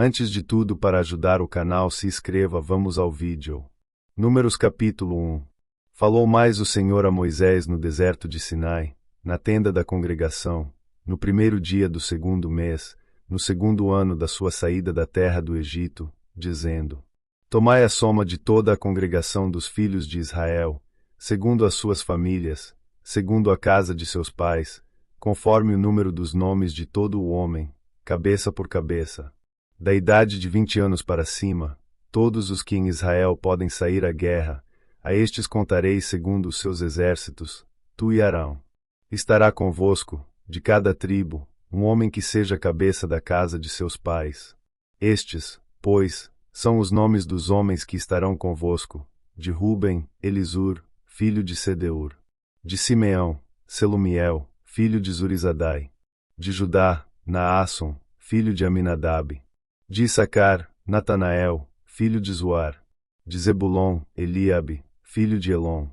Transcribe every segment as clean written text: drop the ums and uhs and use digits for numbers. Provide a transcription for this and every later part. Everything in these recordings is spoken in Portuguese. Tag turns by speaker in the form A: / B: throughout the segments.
A: Antes de tudo, para ajudar o canal, se inscreva. Vamos ao vídeo. Números capítulo 1. Falou mais o Senhor a Moisés no deserto de Sinai, na tenda da congregação, no primeiro dia do segundo mês, no segundo ano da sua saída da terra do Egito, dizendo: Tomai a soma de toda a congregação dos filhos de Israel, segundo as suas famílias, segundo a casa de seus pais, conforme o número dos nomes de todo o homem, cabeça por cabeça. Da idade de 20 anos para cima, todos os que em Israel podem sair à guerra, a estes contareis segundo os seus exércitos, tu e Arão. Estará convosco, de cada tribo, um homem que seja cabeça da casa de seus pais. Estes, pois, são os nomes dos homens que estarão convosco: de Ruben, Elisur, filho de Sedeur; de Simeão, Selumiel, filho de Zurizadai; de Judá, Naasson, filho de Aminadab; de Issacar, Natanael, filho de Zuar; de Zebulon, Eliabe, filho de Elon;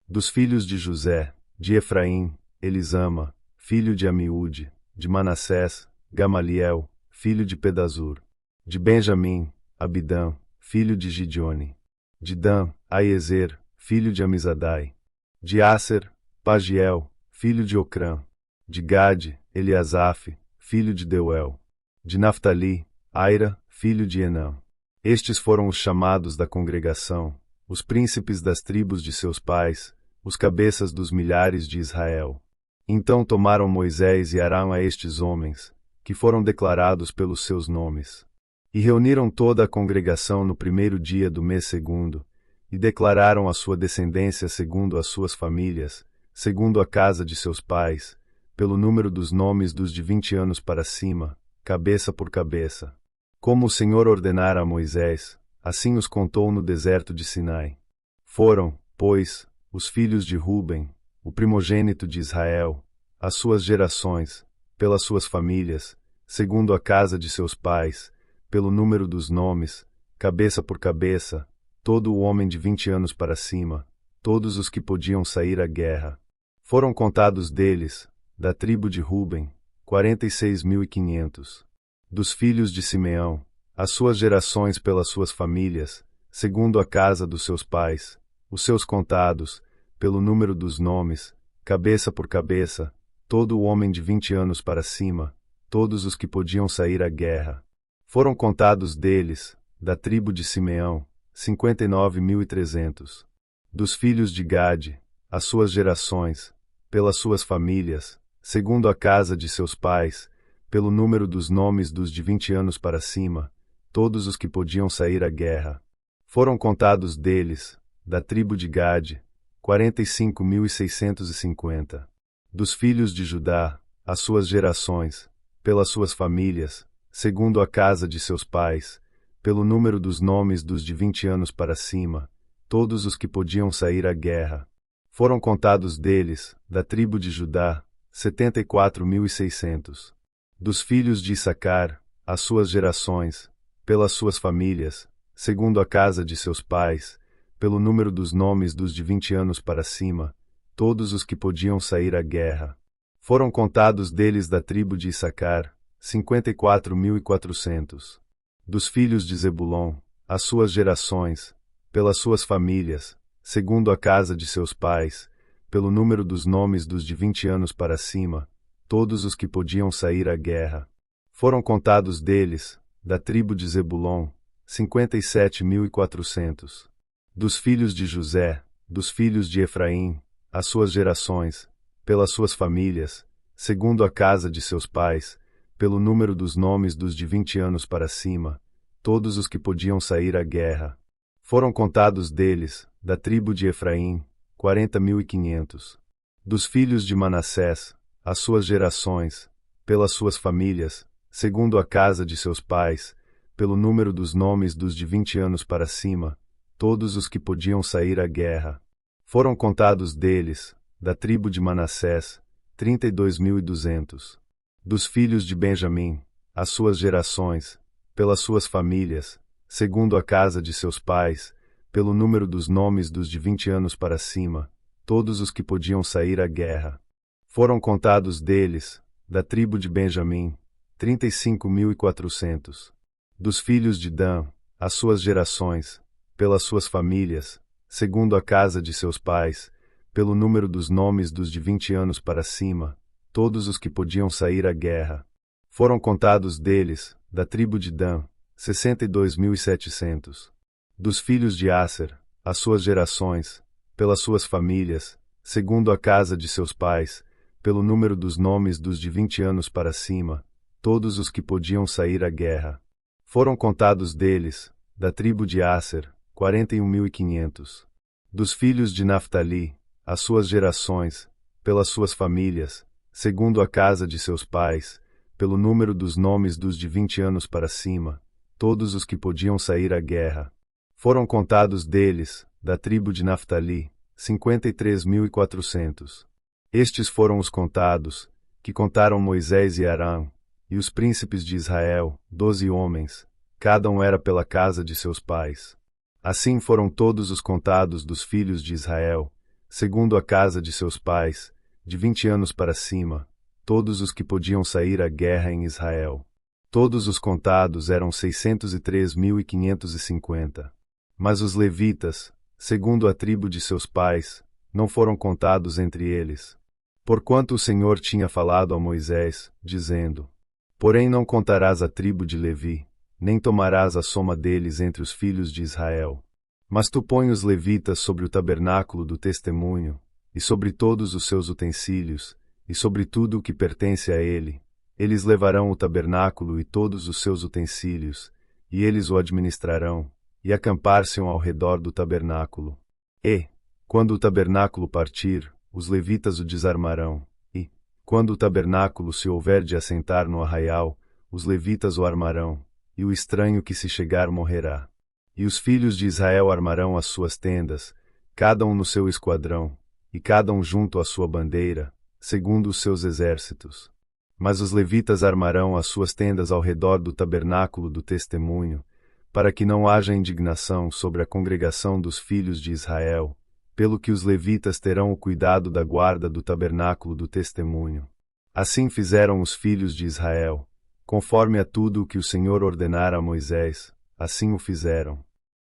A: dos filhos de José, de Efraim, Elisama, filho de Amiúde; de Manassés, Gamaliel, filho de Pedazur; de Benjamim, Abidã, filho de Gideone; de Dan, Aiezer, filho de Amizadai; de Aser, Pagiel, filho de Ocrã; de Gade, Eliasaf, filho de Deuel; de Naftali, Aira, filho de Enã. Estes foram os chamados da congregação, os príncipes das tribos de seus pais, os cabeças dos milhares de Israel. Então tomaram Moisés e Arão a estes homens, que foram declarados pelos seus nomes, e reuniram toda a congregação no primeiro dia do mês segundo, e declararam a sua descendência segundo as suas famílias, segundo a casa de seus pais, pelo número dos nomes dos de 20 anos para cima, cabeça por cabeça. Como o Senhor ordenara a Moisés, assim os contou no deserto de Sinai. Foram, pois, os filhos de Ruben, o primogênito de Israel, as suas gerações, pelas suas famílias, segundo a casa de seus pais, pelo número dos nomes, cabeça por cabeça, todo o homem de 20 anos para cima, todos os que podiam sair à guerra. Foram contados deles, da tribo de Ruben, 46.500. Dos filhos de Simeão, as suas gerações pelas suas famílias, segundo a casa dos seus pais, os seus contados, pelo número dos nomes, cabeça por cabeça, todo o homem de 20 anos para cima, todos os que podiam sair à guerra. Foram contados deles, da tribo de Simeão, 59.300. Dos filhos de Gade, as suas gerações, pelas suas famílias, segundo a casa de seus pais, pelo número dos nomes dos de 20 anos para cima, todos os que podiam sair à guerra. Foram contados deles, da tribo de Gade, 45.650. Dos filhos de Judá, as suas gerações, pelas suas famílias, segundo a casa de seus pais, pelo número dos nomes dos de 20 anos para cima, todos os que podiam sair à guerra. Foram contados deles, da tribo de Judá, 74.600. Dos filhos de Issacar, as suas gerações, pelas suas famílias, segundo a casa de seus pais, pelo número dos nomes dos de 20 anos para cima, todos os que podiam sair à guerra. Foram contados deles da tribo de Issacar, 54.400. Dos filhos de Zebulon, as suas gerações, pelas suas famílias, segundo a casa de seus pais, pelo número dos nomes dos de 20 anos para cima, todos os que podiam sair à guerra. Foram contados deles, da tribo de Zebulon, 57.400. Dos filhos de José, dos filhos de Efraim, as suas gerações, pelas suas famílias, segundo a casa de seus pais, pelo número dos nomes dos de 20 anos para cima, todos os que podiam sair à guerra. Foram contados deles, da tribo de Efraim, 40.500. Dos filhos de Manassés, as suas gerações, pelas suas famílias, segundo a casa de seus pais, pelo número dos nomes dos de 20 anos para cima, todos os que podiam sair à guerra. Foram contados deles, da tribo de Manassés, 32.200. Dos filhos de Benjamim, as suas gerações, pelas suas famílias, segundo a casa de seus pais, pelo número dos nomes dos de 20 anos para cima, todos os que podiam sair à guerra. Foram contados deles, da tribo de Benjamim, 35.400. Dos filhos de Dan, as suas gerações, pelas suas famílias, segundo a casa de seus pais, pelo número dos nomes dos de 20 anos para cima, todos os que podiam sair à guerra. Foram contados deles, da tribo de Dan, 62.700. Dos filhos de Aser, as suas gerações, pelas suas famílias, segundo a casa de seus pais, pelo número dos nomes dos de 20 anos para cima, todos os que podiam sair à guerra. Foram contados deles, da tribo de Aser, 41.500. Dos filhos de Naftali, as suas gerações, pelas suas famílias, segundo a casa de seus pais, pelo número dos nomes dos de 20 anos para cima, todos os que podiam sair à guerra. Foram contados deles, da tribo de Naftali, 53.400. Estes foram os contados, que contaram Moisés e Arão, e os príncipes de Israel, 12 homens, cada um era pela casa de seus pais. Assim foram todos os contados dos filhos de Israel, segundo a casa de seus pais, de 20 anos para cima, todos os que podiam sair à guerra em Israel. Todos os contados eram 603.550. Mas os levitas, segundo a tribo de seus pais, não foram contados entre eles. Porquanto o Senhor tinha falado a Moisés, dizendo: Porém não contarás a tribo de Levi, nem tomarás a soma deles entre os filhos de Israel. Mas tu põe os levitas sobre o tabernáculo do testemunho, e sobre todos os seus utensílios, e sobre tudo o que pertence a ele. Eles levarão o tabernáculo e todos os seus utensílios, e eles o administrarão, e acampar-se ao redor do tabernáculo. E, quando o tabernáculo partir, os levitas o desarmarão, e, quando o tabernáculo se houver de assentar no arraial, os levitas o armarão, e o estranho que se chegar morrerá. E os filhos de Israel armarão as suas tendas, cada um no seu esquadrão, e cada um junto à sua bandeira, segundo os seus exércitos. Mas os levitas armarão as suas tendas ao redor do tabernáculo do testemunho, para que não haja indignação sobre a congregação dos filhos de Israel, pelo que os levitas terão o cuidado da guarda do tabernáculo do testemunho. Assim fizeram os filhos de Israel, conforme a tudo o que o Senhor ordenara a Moisés, assim o fizeram.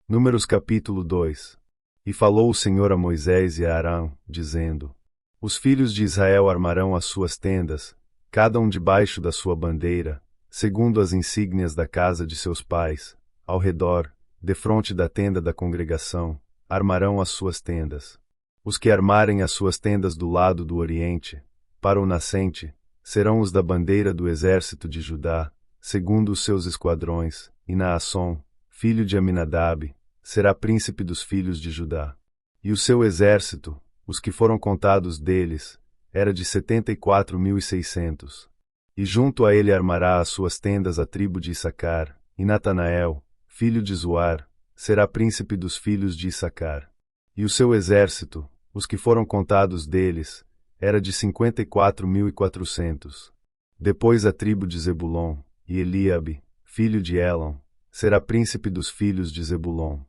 A: Números capítulo 2. E falou o Senhor a Moisés e a Arão, dizendo: Os filhos de Israel armarão as suas tendas, cada um debaixo da sua bandeira, segundo as insígnias da casa de seus pais, ao redor, defronte da tenda da congregação, armarão as suas tendas. Os que armarem as suas tendas do lado do oriente, para o nascente, serão os da bandeira do exército de Judá, segundo os seus esquadrões, e Naasson, filho de Aminadab, será príncipe dos filhos de Judá. E o seu exército, os que foram contados deles, era de 74.600. E junto a ele armará as suas tendas a tribo de Issacar, e Natanael, filho de Zuar, será príncipe dos filhos de Issacar. E o seu exército, os que foram contados deles, era de 54.400. Depois a tribo de Zebulon, e Eliabe, filho de Elon, será príncipe dos filhos de Zebulon.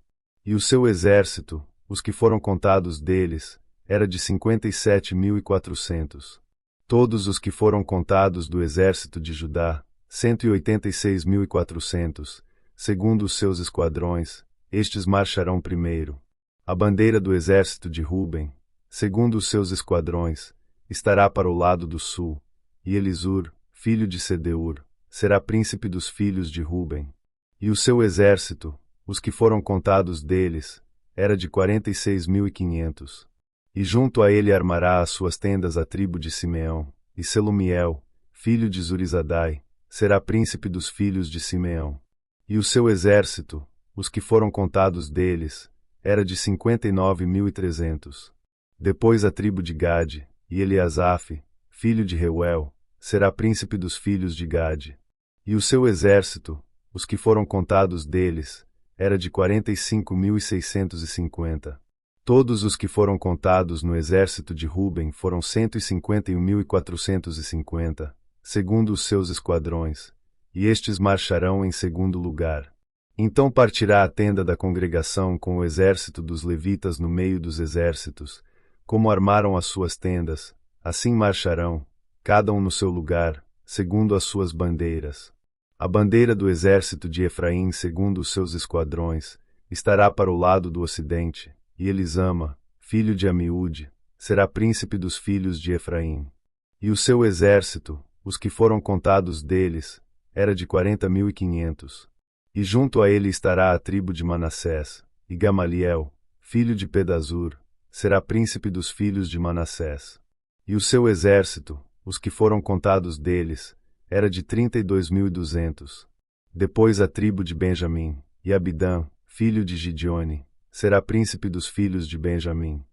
A: E o seu exército, os que foram contados deles, era de 57.400. Todos os que foram contados do exército de Judá, 186.400, segundo os seus esquadrões, estes marcharão primeiro. A bandeira do exército de Ruben, segundo os seus esquadrões, estará para o lado do sul, e Elisur, filho de Sedeur, será príncipe dos filhos de Ruben. E o seu exército, os que foram contados deles, era de 46.500. E junto a ele armará as suas tendas a tribo de Simeão, e Selumiel, filho de Zurizadai, será príncipe dos filhos de Simeão. E o seu exército, os que foram contados deles, era de 59.300. Depois a tribo de Gade, e Eliasaf, filho de Reuel, será príncipe dos filhos de Gade. E o seu exército, os que foram contados deles, era de 45.650. Todos os que foram contados no exército de Ruben foram 151.450, segundo os seus esquadrões, e estes marcharão em segundo lugar. Então partirá a tenda da congregação com o exército dos levitas no meio dos exércitos, como armaram as suas tendas, assim marcharão, cada um no seu lugar, segundo as suas bandeiras. A bandeira do exército de Efraim, segundo os seus esquadrões, estará para o lado do ocidente, e Elisama, filho de Amiúde, será príncipe dos filhos de Efraim. E o seu exército, os que foram contados deles, era de 40.500. E junto a ele estará a tribo de Manassés, e Gamaliel, filho de Pedazur, será príncipe dos filhos de Manassés. E o seu exército, os que foram contados deles, era de 32.200. Depois a tribo de Benjamim, e Abidã, filho de Gideone, será príncipe dos filhos de Benjamim.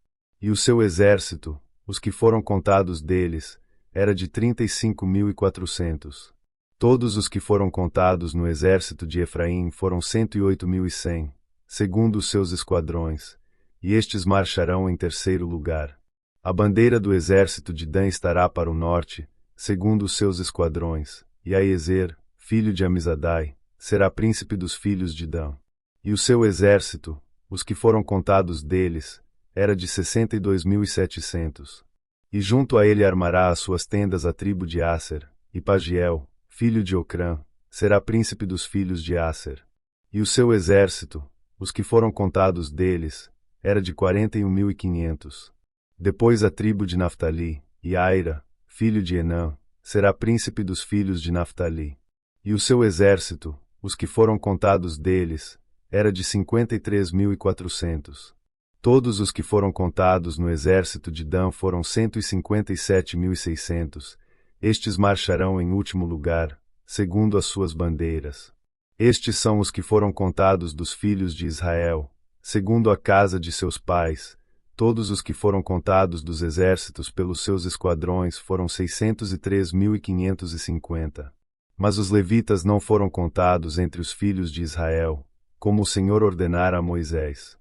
A: E o seu exército, os que foram contados deles, era de 35.400. Todos os que foram contados no exército de Efraim foram 108.100, segundo os seus esquadrões, e estes marcharão em terceiro lugar. A bandeira do exército de Dan estará para o norte, segundo os seus esquadrões, e Aiezer, filho de Amizadai, será príncipe dos filhos de Dan. E o seu exército, os que foram contados deles, era de 62.700. E junto a ele armará as suas tendas a tribo de Aser, e Pagiel, filho de Ocrã, será príncipe dos filhos de Aser. E o seu exército, os que foram contados deles, era de 41.500. Depois a tribo de Naftali, e Aira, filho de Enã, será príncipe dos filhos de Naftali. E o seu exército, os que foram contados deles, era de 53.400. Todos os que foram contados no exército de Dan foram 157.600. Estes marcharão em último lugar, segundo as suas bandeiras. Estes são os que foram contados dos filhos de Israel, segundo a casa de seus pais. Todos os que foram contados dos exércitos pelos seus esquadrões foram 603.550. Mas os levitas não foram contados entre os filhos de Israel, como o Senhor ordenara a Moisés.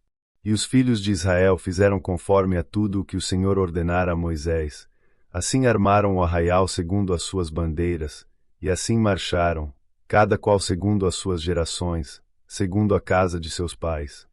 A: E os filhos de Israel fizeram conforme a tudo o que o Senhor ordenara a Moisés. Assim armaram o arraial segundo as suas bandeiras, e assim marcharam, cada qual segundo as suas gerações, segundo a casa de seus pais.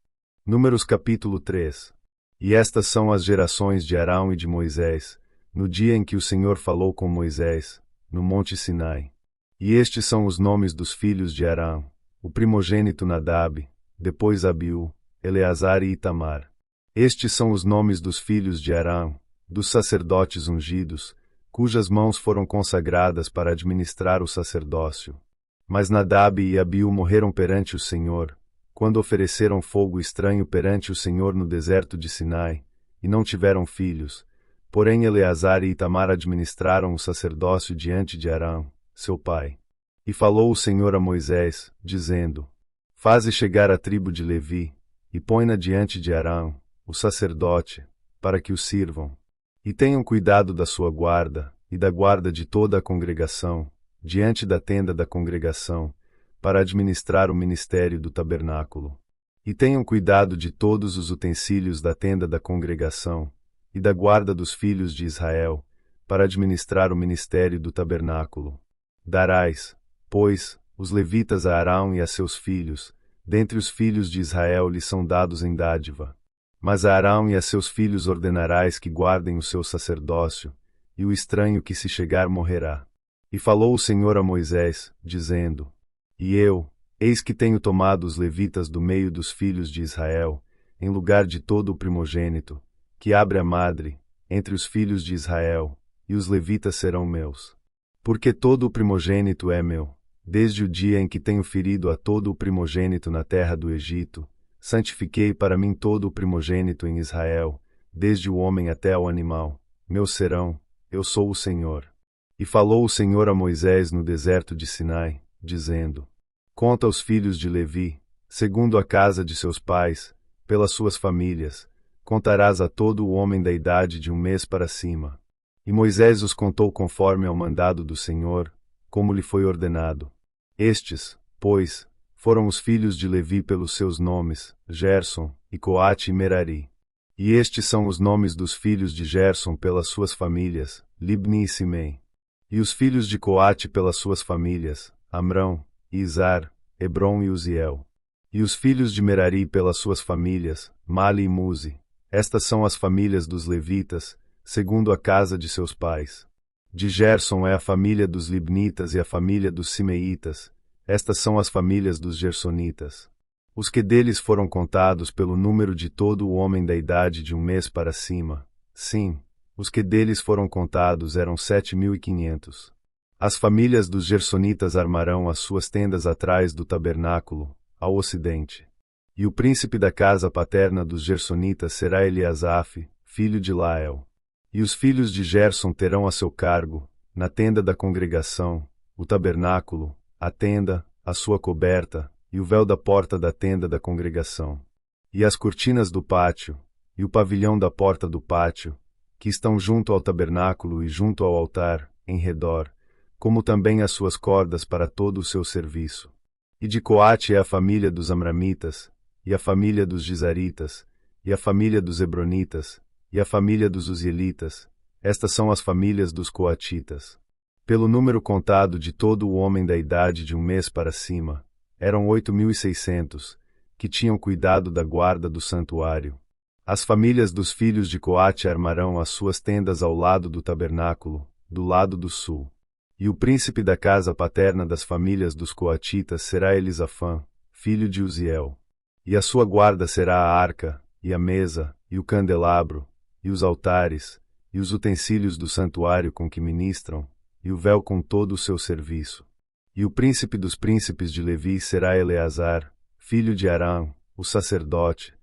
A: Números capítulo 3. E estas são as gerações de Arão e de Moisés, no dia em que o Senhor falou com Moisés, no monte Sinai. E estes são os nomes dos filhos de Arão: o primogênito Nadab, depois Abiú, Eleazar e Itamar. Estes são os nomes dos filhos de Arão, dos sacerdotes ungidos, cujas mãos foram consagradas para administrar o sacerdócio. Mas Nadab e Abiú morreram perante o Senhor, quando ofereceram fogo estranho perante o Senhor no deserto de Sinai, e não tiveram filhos. Porém Eleazar e Itamar administraram o sacerdócio diante de Arão, seu pai. E falou o Senhor a Moisés, dizendo: Faze chegar a tribo de Levi, e põe-na diante de Arão, o sacerdote, para que o sirvam. E tenham cuidado da sua guarda, e da guarda de toda a congregação, diante da tenda da congregação, para administrar o ministério do tabernáculo. E tenham cuidado de todos os utensílios da tenda da congregação, e da guarda dos filhos de Israel, para administrar o ministério do tabernáculo. Darás, pois, os levitas a Arão e a seus filhos, dentre os filhos de Israel lhes são dados em dádiva. Mas a Arão e a seus filhos ordenarás que guardem o seu sacerdócio, e o estranho que se chegar morrerá. E falou o Senhor a Moisés, dizendo: E eu, eis que tenho tomado os levitas do meio dos filhos de Israel, em lugar de todo o primogênito, que abre a madre, entre os filhos de Israel, e os levitas serão meus. Porque todo o primogênito é meu, desde o dia em que tenho ferido a todo o primogênito na terra do Egito, santifiquei para mim todo o primogênito em Israel, desde o homem até ao animal, meus serão, eu sou o Senhor. E falou o Senhor a Moisés no deserto de Sinai, dizendo: Conta os filhos de Levi, segundo a casa de seus pais, pelas suas famílias, contarás a todo o homem da idade de 1 mês para cima. E Moisés os contou conforme ao mandado do Senhor, como lhe foi ordenado. Estes, pois, foram os filhos de Levi pelos seus nomes, Gerson, e Coate e Merari. E estes são os nomes dos filhos de Gerson pelas suas famílias, Libni e Simei. E os filhos de Coate pelas suas famílias, Amrão, Izar, Hebron e Uziel. E os filhos de Merari pelas suas famílias, Mali e Muzi. Estas são as famílias dos levitas, segundo a casa de seus pais. De Gerson é a família dos Libnitas e a família dos Simeitas. Estas são as famílias dos Gersonitas. Os que deles foram contados pelo número de todo o homem da idade de um mês para cima. Sim, os que deles foram contados eram 7.500. As famílias dos Gersonitas armarão as suas tendas atrás do tabernáculo, ao ocidente. E o príncipe da casa paterna dos Gersonitas será Eliasaf, filho de Lael. E os filhos de Gerson terão a seu cargo, na tenda da congregação, o tabernáculo, a tenda, a sua coberta, e o véu da porta da tenda da congregação. E as cortinas do pátio, e o pavilhão da porta do pátio, que estão junto ao tabernáculo e junto ao altar, em redor, como também as suas cordas para todo o seu serviço. E de Coate é a família dos Amramitas, e a família dos Gizaritas, e a família dos Hebronitas, e a família dos Uzielitas. Estas são as famílias dos Coatitas. Pelo número contado de todo o homem da idade de um mês para cima, eram 8.600, que tinham cuidado da guarda do santuário. As famílias dos filhos de Coate armarão as suas tendas ao lado do tabernáculo, do lado do sul. E o príncipe da casa paterna das famílias dos Coatitas será Elisafã, filho de Uziel. E a sua guarda será a arca, e a mesa, e o candelabro, e os altares, e os utensílios do santuário com que ministram, e o véu com todo o seu serviço. E o príncipe dos príncipes de Levi será Eleazar, filho de Arão, o sacerdote,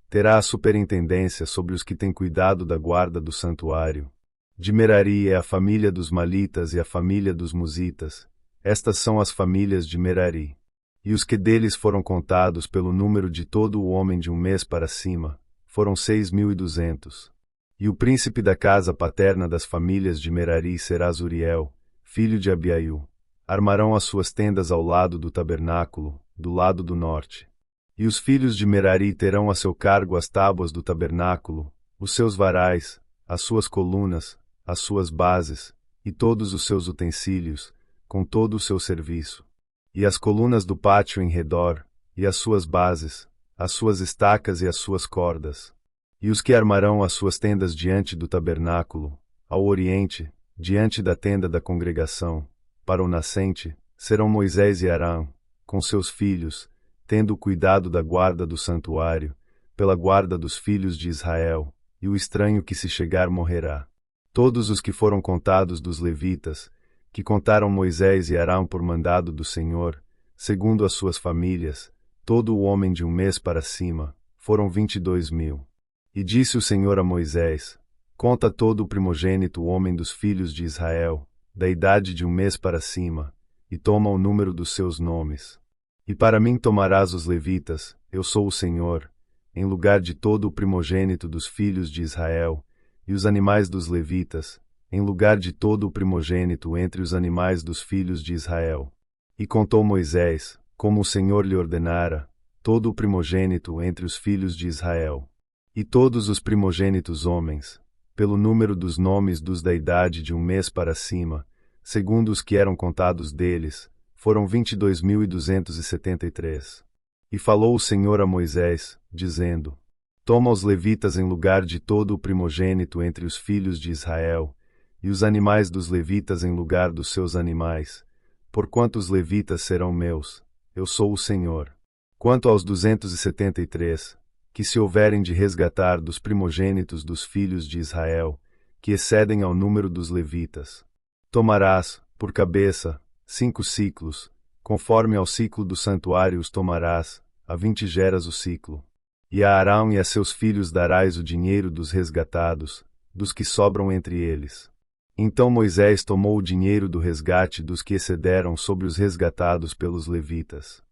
A: terá a superintendência sobre os que têm cuidado da guarda do santuário. De Merari é a família dos Malitas e a família dos Musitas. Estas são as famílias de Merari. E os que deles foram contados pelo número de todo o homem de um mês para cima, foram 6.200. E o príncipe da casa paterna das famílias de Merari será Zuriel, filho de Abiaiu. Armarão as suas tendas ao lado do tabernáculo, do lado do norte. E os filhos de Merari terão a seu cargo as tábuas do tabernáculo, os seus varais, as suas colunas, as suas bases, e todos os seus utensílios, com todo o seu serviço. E as colunas do pátio em redor, e as suas bases, as suas estacas e as suas cordas. E os que armarão as suas tendas diante do tabernáculo, ao oriente, diante da tenda da congregação, para o nascente, serão Moisés e Arão, com seus filhos, tendo o cuidado da guarda do santuário, pela guarda dos filhos de Israel, e o estranho que se chegar morrerá. Todos os que foram contados dos levitas, que contaram Moisés e Arão por mandado do Senhor, segundo as suas famílias, todo o homem de um mês para cima, foram 22.000. E disse o Senhor a Moisés: Conta todo o primogênito homem dos filhos de Israel, da idade de um mês para cima, e toma o número dos seus nomes. E para mim tomarás os levitas, eu sou o Senhor, em lugar de todo o primogênito dos filhos de Israel, e os animais dos levitas, em lugar de todo o primogênito entre os animais dos filhos de Israel. E contou Moisés, como o Senhor lhe ordenara, todo o primogênito entre os filhos de Israel. E todos os primogênitos homens, pelo número dos nomes dos da idade de um mês para cima, segundo os que eram contados deles, foram 22.273. E falou o Senhor a Moisés, dizendo: Toma os levitas em lugar de todo o primogênito entre os filhos de Israel, e os animais dos levitas em lugar dos seus animais, porquanto os levitas serão meus, eu sou o Senhor. Quanto aos 273, que se houverem de resgatar dos primogênitos dos filhos de Israel, que excedem ao número dos levitas, tomarás, por cabeça, 5 siclos, conforme ao ciclo do santuário os tomarás, a 20 geras o ciclo. E a Arão e a seus filhos darás o dinheiro dos resgatados, dos que sobram entre eles. Então Moisés tomou o dinheiro do resgate dos que excederam sobre os resgatados pelos levitas.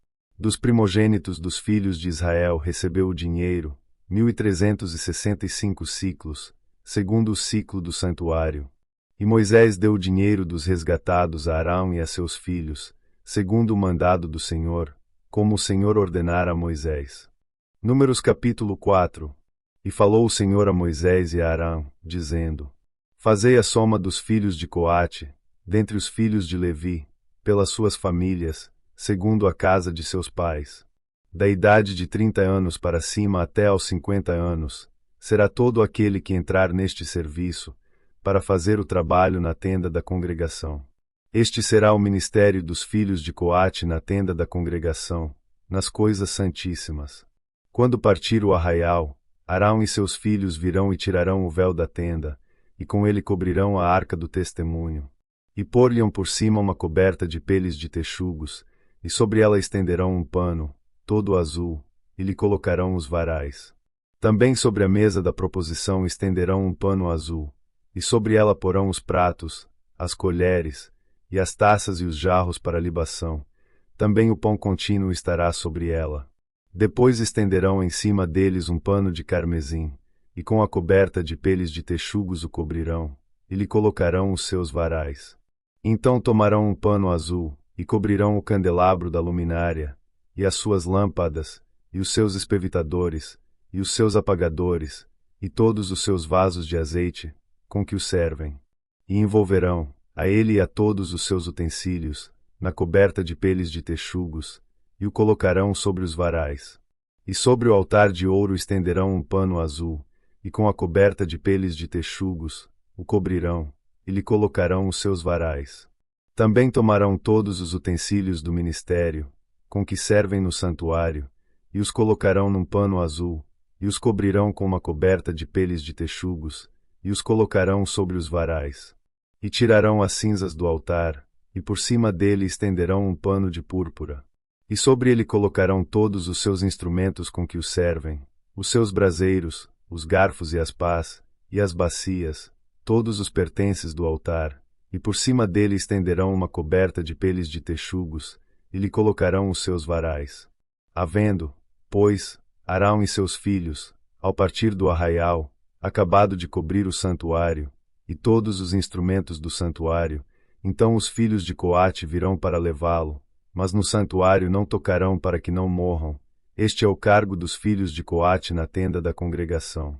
A: Dos primogênitos dos filhos de Israel recebeu o dinheiro, 1.365 ciclos, segundo o ciclo do santuário. E Moisés deu o dinheiro dos resgatados a Arão e a seus filhos, segundo o mandado do Senhor, como o Senhor ordenara a Moisés. Números capítulo 4. E falou o Senhor a Moisés e a Arão, dizendo: Fazei a soma dos filhos de Coate, dentre os filhos de Levi, pelas suas famílias, segundo a casa de seus pais. Da idade de 30 anos para cima até aos 50 anos, será todo aquele que entrar neste serviço, para fazer o trabalho na tenda da congregação. Este será o ministério dos filhos de Coate na tenda da congregação, nas coisas santíssimas. Quando partir o arraial, Arão e seus filhos virão e tirarão o véu da tenda, e com ele cobrirão a arca do testemunho. E pôr-lhe por cima uma coberta de peles de texugos, e sobre ela estenderão um pano, todo azul, e lhe colocarão os varais. Também sobre a mesa da proposição estenderão um pano azul, e sobre ela porão os pratos, as colheres, e as taças e os jarros para libação. Também o pão contínuo estará sobre ela. Depois estenderão em cima deles um pano de carmesim, e com a coberta de peles de texugos o cobrirão, e lhe colocarão os seus varais. Então tomarão um pano azul, e cobrirão o candelabro da luminária, e as suas lâmpadas, e os seus espevitadores, e os seus apagadores, e todos os seus vasos de azeite, com que o servem. E envolverão, a ele e a todos os seus utensílios, na coberta de peles de texugos, e o colocarão sobre os varais. E sobre o altar de ouro estenderão um pano azul, e com a coberta de peles de texugos, o cobrirão, e lhe colocarão os seus varais. Também tomarão todos os utensílios do ministério, com que servem no santuário, e os colocarão num pano azul, e os cobrirão com uma coberta de peles de texugos, e os colocarão sobre os varais. E tirarão as cinzas do altar, e por cima dele estenderão um pano de púrpura. E sobre ele colocarão todos os seus instrumentos com que o servem, os seus braseiros, os garfos e as pás, e as bacias, todos os pertences do altar, e por cima dele estenderão uma coberta de peles de texugos, e lhe colocarão os seus varais. Havendo, pois, Arão e seus filhos, ao partir do arraial, acabado de cobrir o santuário, e todos os instrumentos do santuário, então os filhos de Coate virão para levá-lo, mas no santuário não tocarão para que não morram. Este é o cargo dos filhos de Coate na tenda da congregação.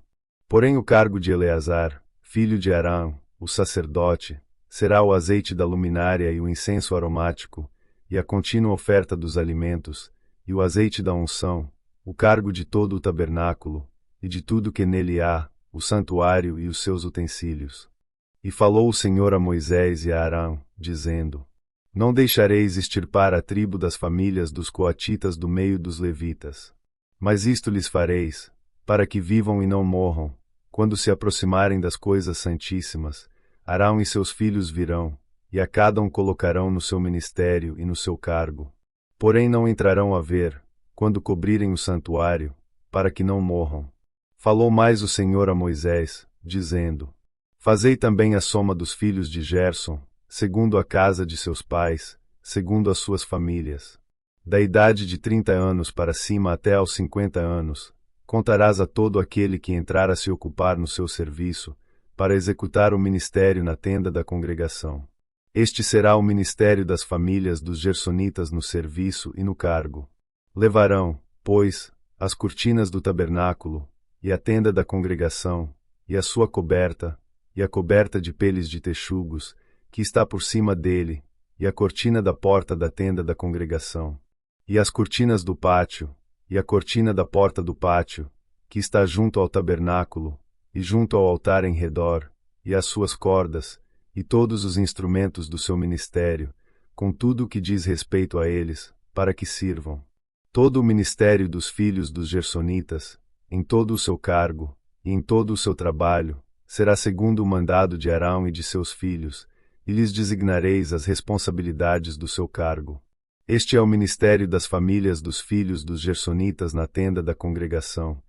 A: Porém o cargo de Eleazar, filho de Arão, o sacerdote, será o azeite da luminária e o incenso aromático, e a contínua oferta dos alimentos, e o azeite da unção, o cargo de todo o tabernáculo, e de tudo que nele há, o santuário e os seus utensílios. E falou o Senhor a Moisés e a Arão, dizendo: Não deixareis extirpar a tribo das famílias dos coatitas do meio dos levitas. Mas isto lhes fareis, para que vivam e não morram, quando se aproximarem das coisas santíssimas. Arão e seus filhos virão, e a cada um colocarão no seu ministério e no seu cargo. Porém não entrarão a ver, quando cobrirem o santuário, para que não morram. Falou mais o Senhor a Moisés, dizendo: Fazei também a soma dos filhos de Gerson, segundo a casa de seus pais, segundo as suas famílias. Da idade de 30 anos para cima até aos 50 anos, contarás a todo aquele que entrar a se ocupar no seu serviço, para executar o ministério na tenda da congregação. Este será o ministério das famílias dos gersonitas no serviço e no cargo. Levarão, pois, as cortinas do tabernáculo, e a tenda da congregação, e a sua coberta, e a coberta de peles de texugos, que está por cima dele, e a cortina da porta da tenda da congregação, e as cortinas do pátio, e a cortina da porta do pátio, que está junto ao tabernáculo, e junto ao altar em redor, e as suas cordas, e todos os instrumentos do seu ministério, com tudo o que diz respeito a eles, para que sirvam. Todo o ministério dos filhos dos gersonitas, em todo o seu cargo, e em todo o seu trabalho, será segundo o mandado de Arão e de seus filhos, e lhes designareis as responsabilidades do seu cargo. Este é o ministério das famílias dos filhos dos gersonitas na tenda da congregação,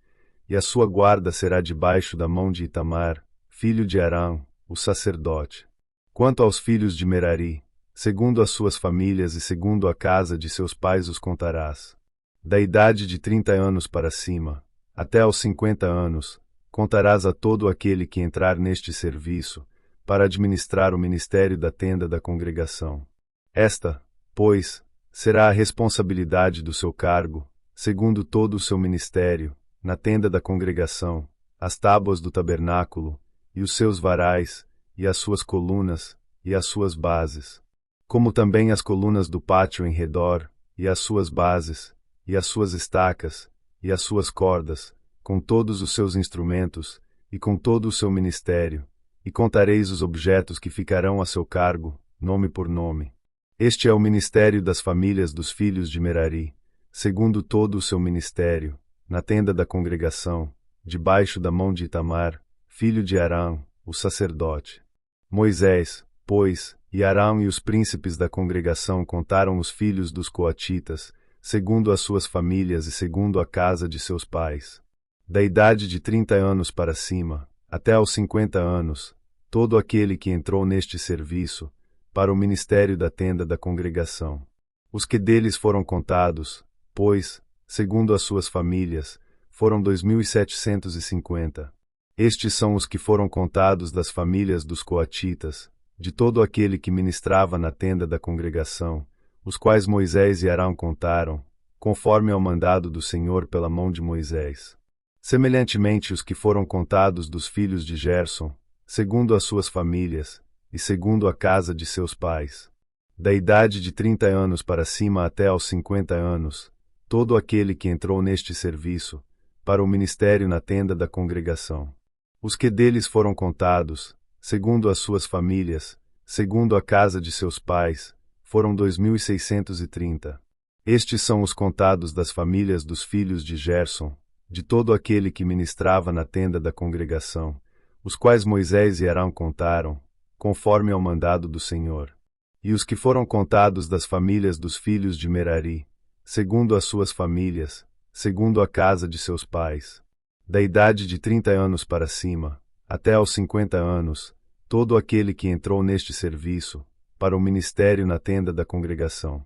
A: e a sua guarda será debaixo da mão de Itamar, filho de Arão, o sacerdote. Quanto aos filhos de Merari, segundo as suas famílias e segundo a casa de seus pais os contarás. Da idade de 30 anos para cima, até aos 50 anos, contarás a todo aquele que entrar neste serviço, para administrar o ministério da tenda da congregação. Esta, pois, será a responsabilidade do seu cargo, segundo todo o seu ministério, na tenda da congregação, as tábuas do tabernáculo, e os seus varais, e as suas colunas, e as suas bases. Como também as colunas do pátio em redor, e as suas bases, e as suas estacas, e as suas cordas, com todos os seus instrumentos, e com todo o seu ministério, e contareis os objetos que ficarão a seu cargo, nome por nome. Este é o ministério das famílias dos filhos de Merari, segundo todo o seu ministério, na tenda da congregação, debaixo da mão de Itamar, filho de Arão, o sacerdote. Moisés, pois, e Arão e os príncipes da congregação contaram os filhos dos coatitas, segundo as suas famílias e segundo a casa de seus pais. Da idade de 30 anos para cima, até aos 50 anos, todo aquele que entrou neste serviço, para o ministério da tenda da congregação. Os que deles foram contados, pois, segundo as suas famílias, foram 2.750. Estes são os que foram contados das famílias dos coatitas, de todo aquele que ministrava na tenda da congregação, os quais Moisés e Arão contaram, conforme ao mandado do Senhor pela mão de Moisés. Semelhantemente os que foram contados dos filhos de Gerson, segundo as suas famílias, e segundo a casa de seus pais. Da idade de 30 anos para cima até aos 50 anos, todo aquele que entrou neste serviço, para o ministério na tenda da congregação. Os que deles foram contados, segundo as suas famílias, segundo a casa de seus pais, foram 2.630. Estes são os contados das famílias dos filhos de Gerson, de todo aquele que ministrava na tenda da congregação, os quais Moisés e Arão contaram, conforme ao mandado do Senhor. E os que foram contados das famílias dos filhos de Merari, segundo as suas famílias, segundo a casa de seus pais. Da idade de 30 anos para cima, até aos 50 anos, todo aquele que entrou neste serviço, para o ministério na tenda da congregação.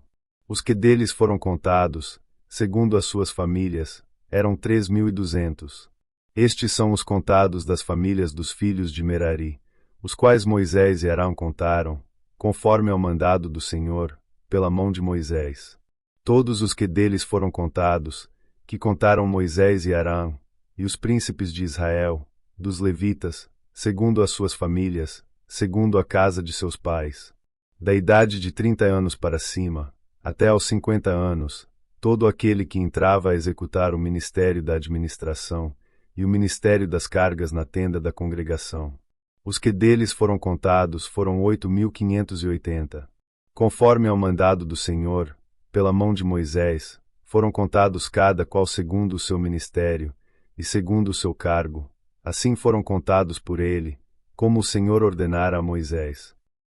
A: Os que deles foram contados, segundo as suas famílias, eram 3.200. Estes são os contados das famílias dos filhos de Merari, os quais Moisés e Arão contaram, conforme ao mandado do Senhor, pela mão de Moisés. Todos os que deles foram contados, que contaram Moisés e Arão, e os príncipes de Israel, dos levitas, segundo as suas famílias, segundo a casa de seus pais. Da idade de 30 anos para cima, até aos 50 anos, todo aquele que entrava a executar o ministério da administração, e o ministério das cargas na tenda da congregação. Os que deles foram contados foram 8.580. Conforme ao mandado do Senhor, pela mão de Moisés, foram contados cada qual segundo o seu ministério, e segundo o seu cargo, assim foram contados por ele, como o Senhor ordenara a Moisés.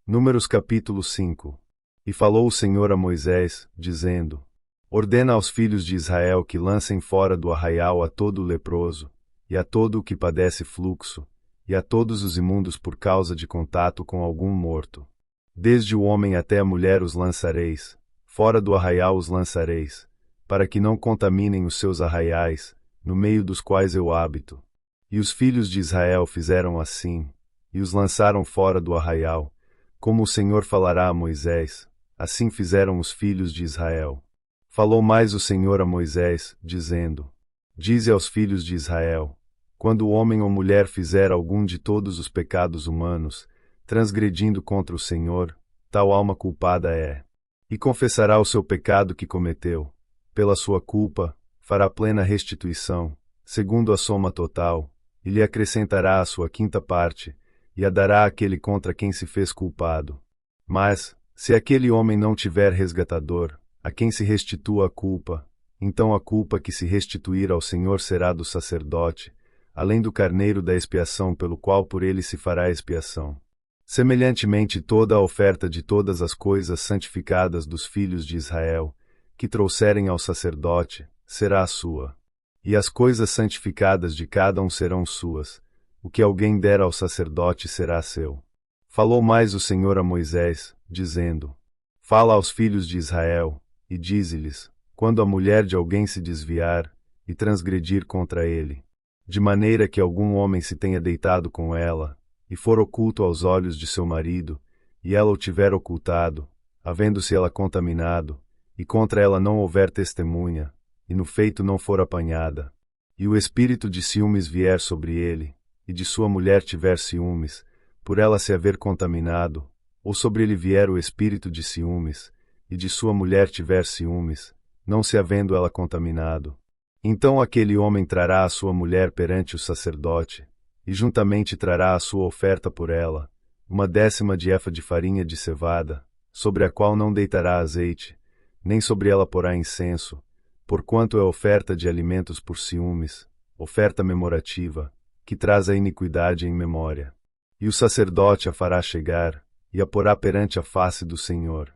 A: Números capítulo 5. E falou o Senhor a Moisés, dizendo: Ordena aos filhos de Israel que lancem fora do arraial a todo o leproso, e a todo o que padece fluxo, e a todos os imundos por causa de contato com algum morto. Desde o homem até a mulher os lançareis, fora do arraial os lançareis, para que não contaminem os seus arraiais, no meio dos quais eu habito. E os filhos de Israel fizeram assim, e os lançaram fora do arraial, como o Senhor falará a Moisés, assim fizeram os filhos de Israel. Falou mais o Senhor a Moisés, dizendo: Dize aos filhos de Israel: quando o homem ou mulher fizer algum de todos os pecados humanos, transgredindo contra o Senhor, tal alma culpada é. E confessará o seu pecado que cometeu. Pela sua culpa, fará plena restituição, segundo a soma total, e lhe acrescentará a sua quinta parte, e a dará àquele contra quem se fez culpado. Mas, se aquele homem não tiver resgatador, a quem se restitua a culpa, então a culpa que se restituir ao Senhor será do sacerdote, além do carneiro da expiação pelo qual por ele se fará expiação. Semelhantemente toda a oferta de todas as coisas santificadas dos filhos de Israel, que trouxerem ao sacerdote, será a sua. E as coisas santificadas de cada um serão suas, o que alguém der ao sacerdote será seu. Falou mais o Senhor a Moisés, dizendo: Fala aos filhos de Israel, e dize-lhes, quando a mulher de alguém se desviar, e transgredir contra ele, de maneira que algum homem se tenha deitado com ela, e for oculto aos olhos de seu marido, e ela o tiver ocultado, havendo-se ela contaminado, e contra ela não houver testemunha, e no feito não for apanhada, e o espírito de ciúmes vier sobre ele, e de sua mulher tiver ciúmes, por ela se haver contaminado, ou sobre ele vier o espírito de ciúmes, e de sua mulher tiver ciúmes, não se havendo ela contaminado, então aquele homem trará a sua mulher perante o sacerdote, e juntamente trará a sua oferta por ela, 1/10 de efa de farinha de cevada, sobre a qual não deitará azeite, nem sobre ela porá incenso, porquanto é oferta de alimentos por ciúmes, oferta memorativa, que traz a iniquidade em memória. E o sacerdote a fará chegar, e a porá perante a face do Senhor.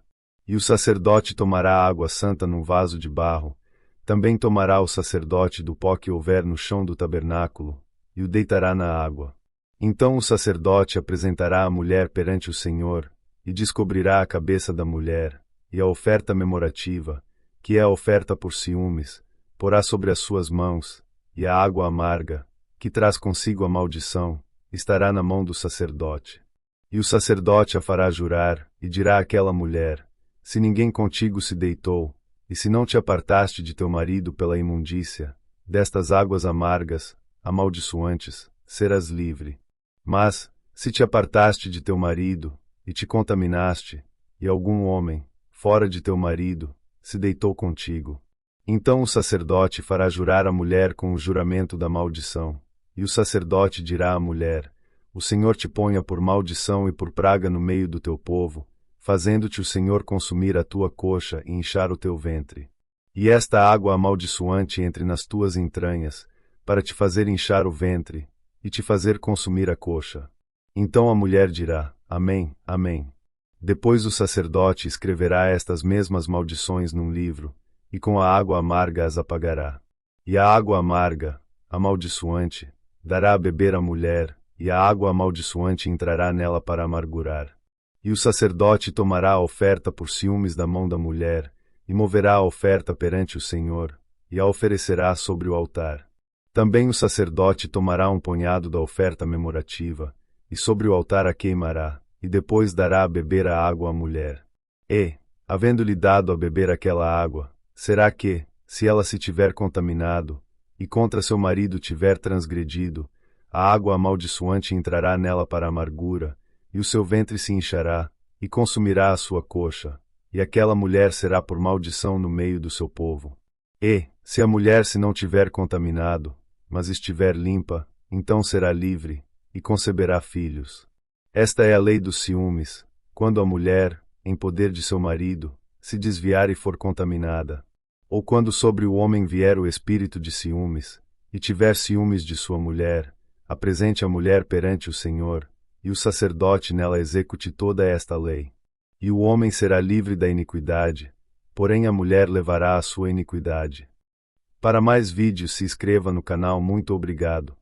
A: E o sacerdote tomará água santa num vaso de barro, também tomará o sacerdote do pó que houver no chão do tabernáculo, e o deitará na água. Então o sacerdote apresentará a mulher perante o Senhor, e descobrirá a cabeça da mulher, e a oferta memorativa, que é a oferta por ciúmes, porá sobre as suas mãos, e a água amarga, que traz consigo a maldição, estará na mão do sacerdote. E o sacerdote a fará jurar, e dirá àquela mulher: se ninguém contigo se deitou, e se não te apartaste de teu marido pela imundícia, destas águas amargas, amaldiçoantes, serás livre. Mas, se te apartaste de teu marido, e te contaminaste, e algum homem, fora de teu marido, se deitou contigo, então o sacerdote fará jurar a mulher com o juramento da maldição, e o sacerdote dirá à mulher: o Senhor te ponha por maldição e por praga no meio do teu povo, fazendo-te o Senhor consumir a tua coxa e inchar o teu ventre. E esta água amaldiçoante entre nas tuas entranhas, para te fazer inchar o ventre, e te fazer consumir a coxa. Então a mulher dirá: Amém, Amém. Depois o sacerdote escreverá estas mesmas maldições num livro, e com a água amarga as apagará. E a água amarga, amaldiçoante, dará a beber à mulher, e a água amaldiçoante entrará nela para amargurar. E o sacerdote tomará a oferta por ciúmes da mão da mulher, e moverá a oferta perante o Senhor, e a oferecerá sobre o altar. Também o sacerdote tomará um punhado da oferta memorativa, e sobre o altar a queimará, e depois dará a beber a água à mulher. E, havendo-lhe dado a beber aquela água, será que, se ela se tiver contaminado, e contra seu marido tiver transgredido, a água amaldiçoante entrará nela para a amargura, e o seu ventre se inchará, e consumirá a sua coxa, e aquela mulher será por maldição no meio do seu povo. E, se a mulher se não tiver contaminado, mas estiver limpa, então será livre, e conceberá filhos. Esta é a lei dos ciúmes, quando a mulher, em poder de seu marido, se desviar e for contaminada, ou quando sobre o homem vier o espírito de ciúmes, e tiver ciúmes de sua mulher, apresente a mulher perante o Senhor, e o sacerdote nela execute toda esta lei. E o homem será livre da iniquidade, porém a mulher levará a sua iniquidade. Para mais vídeos se inscreva no canal. Muito obrigado.